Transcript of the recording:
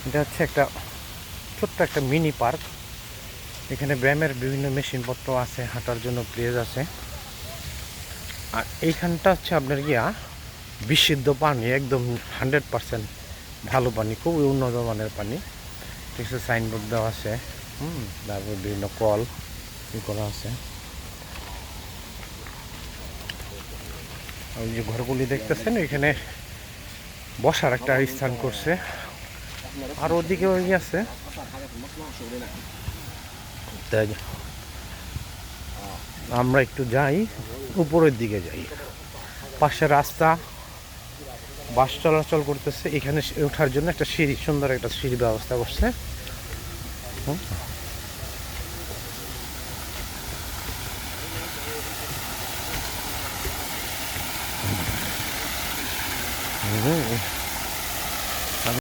এটা হচ্ছে একটা ছোট্ট একটা মিনি পার্ক। এখানে ব্যায়ামের বিভিন্ন মেশিনপত্র আছে, হাঁটার জন্য প্লেস আছে। আর এইখানটা হচ্ছে আপনার গিয়া বিশুদ্ধ পানি, একদম 100% ভালো পানি, খুবই উন্নত মানের পানি। কিছু সাইনবোর্ড দেওয়া আছে, তারপর বিভিন্ন কল করা আছে। ওই যে ঘরগুলি দেখতেছেন, এখানে বসার একটা স্থান করছে। আর ওদিকে ওই আছে, তাই আমরা একটু যাই, উপরের দিকে যাই। পাশে রাস্তা, বাস চলাচল করতেছে। এখানে ওঠার জন্য একটা সিঁড়ি, সুন্দর একটা সিঁড়ি ব্যবস্থা করছে।